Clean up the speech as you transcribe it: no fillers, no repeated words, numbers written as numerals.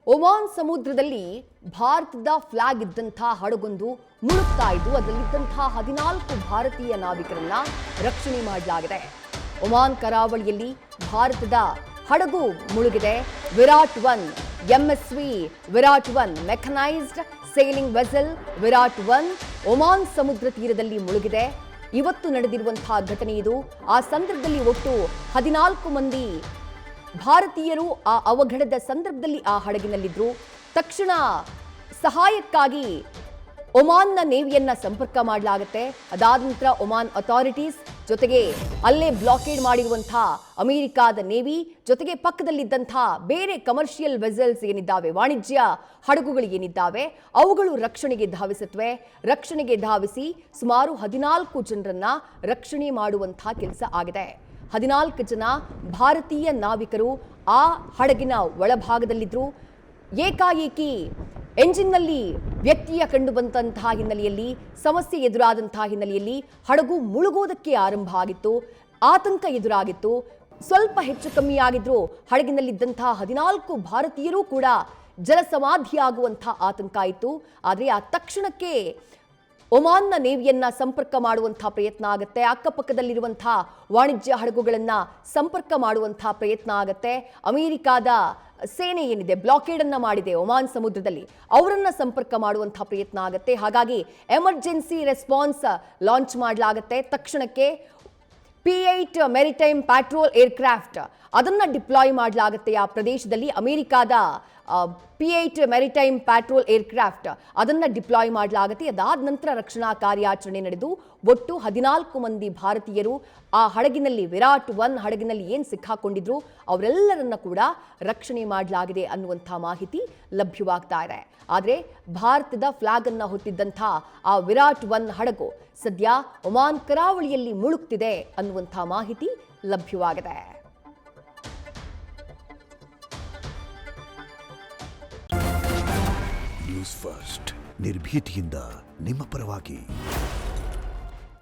Oman ಸಮುದ್ರದಲ್ಲಿ ಭಾರತದ flag ಇದ್ದಂಥ ಹಡಗೊಂದು ಮುಳುಗ್ತಾ ಇದ್ದು ಅದರಲ್ಲಿದ್ದಂಥ 14 ಭಾರತೀಯ ನಾವಿಕರನ್ನ ರಕ್ಷಣೆ ಮಾಡಲಾಗಿದೆ. ಒಮಾನ್ ಕರಾವಳಿಯಲ್ಲಿ ಭಾರತದ ಹಡಗು ಮುಳುಗಿದೆ. Virat 1 MSV Virat 1 mechanised sailing vessel Virat 1 Oman ಸಮುದ್ರ ತೀರದಲ್ಲಿ ಮುಳುಗಿದೆ. ಇವತ್ತು ನಡೆದಿರುವಂತಹ ಘಟನೆ ಇದು. ಆ ಸಂದರ್ಭದಲ್ಲಿ ಒಟ್ಟು 14 ಮಂದಿ ಭಾರತೀಯರು ಆ ಅವಘಡದ ಸಂದರ್ಭದಲ್ಲಿ ಆ ಹಡಗಿನಲ್ಲಿದ್ದರು. ತಕ್ಷಣ ಸಹಾಯಕ್ಕಾಗಿ ಒಮಾನ್ನ ನೇವಿಯನ್ನ ಸಂಪರ್ಕ ಮಾಡಲಾಗುತ್ತೆ. ಅದಾದ ನಂತರ ಒಮಾನ್ ಅಥಾರಿಟೀಸ್ ಜೊತೆಗೆ ಅಲ್ಲೇ ಬ್ಲಾಕೇಡ್ ಮಾಡಿರುವಂತಹ ಅಮೆರಿಕಾದ ನೇವಿ ಜೊತೆಗೆ ಪಕ್ಕದಲ್ಲಿದ್ದಂಥ ಬೇರೆ ಕಮರ್ಷಿಯಲ್ ವೆಸಲ್ಸ್ ಏನಿದ್ದಾವೆ, ವಾಣಿಜ್ಯ ಹಡಗುಗಳು ಏನಿದ್ದಾವೆ, ಅವುಗಳು ರಕ್ಷಣೆಗೆ ಧಾವಿಸುತ್ತವೆ. ರಕ್ಷಣೆಗೆ ಧಾವಿಸಿ ಸುಮಾರು 14 ಜನರನ್ನ ರಕ್ಷಣೆ ಮಾಡುವಂಥ ಕೆಲಸ ಆಗಿದೆ. 14 ಜನ ಭಾರತೀಯ ನಾವಿಕರು ಆ ಹಡಗಿನ ಒಳಭಾಗದಲ್ಲಿದ್ದರು. ಏಕಾಏಕಿ ಎಂಜಿನ್ನಲ್ಲಿ ವ್ಯತ್ಯಯ ಕಂಡು ಬಂದಂತಹ ಹಿನ್ನೆಲೆಯಲ್ಲಿ, ಸಮಸ್ಯೆ ಎದುರಾದಂತಹ ಹಿನ್ನೆಲೆಯಲ್ಲಿ ಹಡಗು ಮುಳುಗೋದಕ್ಕೆ ಆರಂಭ ಆಗಿತ್ತು. ಆತಂಕ ಎದುರಾಗಿತ್ತು. ಸ್ವಲ್ಪ ಹೆಚ್ಚು ಕಮ್ಮಿ ಆಗಿದ್ರು ಹಡಗಿನಲ್ಲಿದ್ದಂತಹ 14 ಭಾರತೀಯರು ಕೂಡ ಜಲಸಮಾಧಿಯಾಗುವಂಥ ಆತಂಕ ಇತ್ತು. ಆದರೆ ಆ ತಕ್ಷಣಕ್ಕೆ ಒಮಾನ್ನ ನೇವಿಯನ್ನ ಸಂಪರ್ಕ ಮಾಡುವಂತಹ ಪ್ರಯತ್ನ ಆಗುತ್ತೆ. ಅಕ್ಕಪಕ್ಕದಲ್ಲಿರುವಂತಹ ವಾಣಿಜ್ಯ ಹಡಗುಗಳನ್ನ ಸಂಪರ್ಕ ಮಾಡುವಂತಹ ಪ್ರಯತ್ನ ಆಗುತ್ತೆ. ಅಮೆರಿಕಾದ ಸೇನೆ ಏನಿದೆ ಬ್ಲಾಕೇಡ್ ಅನ್ನ ಮಾಡಿದೆ ಒಮಾನ್ ಸಮುದ್ರದಲ್ಲಿ, ಅವರನ್ನ ಸಂಪರ್ಕ ಮಾಡುವಂತಹ ಪ್ರಯತ್ನ ಆಗುತ್ತೆ. ಹಾಗಾಗಿ ಎಮರ್ಜೆನ್ಸಿ ರೆಸ್ಪಾನ್ಸ್ ಲಾಂಚ್ ಮಾಡಲಾಗುತ್ತೆ. ತಕ್ಷಣಕ್ಕೆ P8 ಮೆರಿಟೈಮ್ ಪ್ಯಾಟ್ರೋಲ್ ಏರ್ಕ್ರಾಫ್ಟ್ ಅದನ್ನ ಡಿಪ್ಲಾಯ್ ಮಾಡಲಾಗುತ್ತೆ. ಆ ಪ್ರದೇಶದಲ್ಲಿ ಅಮೆರಿಕಾದ P8 ಮೆರಿಟೈಮ್ ಪ್ಯಾಟ್ರೋಲ್ ಏರ್ಕ್ರಾಫ್ಟ್ ಅದನ್ನ ಡಿಪ್ಲಾಯ್ ಮಾಡಲಾಗುತ್ತೆ. ಅದಾದ ನಂತರ ರಕ್ಷಣಾ ಕಾರ್ಯಾಚರಣೆ ನಡೆದು ಒಟ್ಟು 14 ಮಂದಿ ಭಾರತೀಯರು ಆ ಹಡಗಿನಲ್ಲಿ, ವಿರಾಟ್ 1 ಹಡಗಿನಲ್ಲಿ ಏನು ಸಿಕ್ಕಾಕೊಂಡಿದ್ರು ಅವರೆಲ್ಲರನ್ನ ಕೂಡ ರಕ್ಷಣೆ ಮಾಡಲಾಗಿದೆ ಅನ್ನುವಂಥ ಮಾಹಿತಿ ಲಭ್ಯವಾಗ್ತಾ ಇದೆ. ಆದರೆ ಭಾರತದ ಫ್ಲಾಗ್ ಅನ್ನ ಹೊತ್ತಿದ್ದಂಥ ಆ ವಿರಾಟ್ 1 ಹಡಗು ಸದ್ಯ ಒಮಾನ್ ಕರಾವಳಿಯಲ್ಲಿ ಮುಳುಗ್ತಿದೆ ಅನ್ನುವಂಥ ಮಾಹಿತಿ ಲಭ್ಯವಾಗಿದೆ. ನ್ಯೂಸ್ ಫಸ್ಟ್ ನಿರ್ಭೀತಿಯಿಂದ ನಿಮ್ಮ ಪರವಾಗಿ.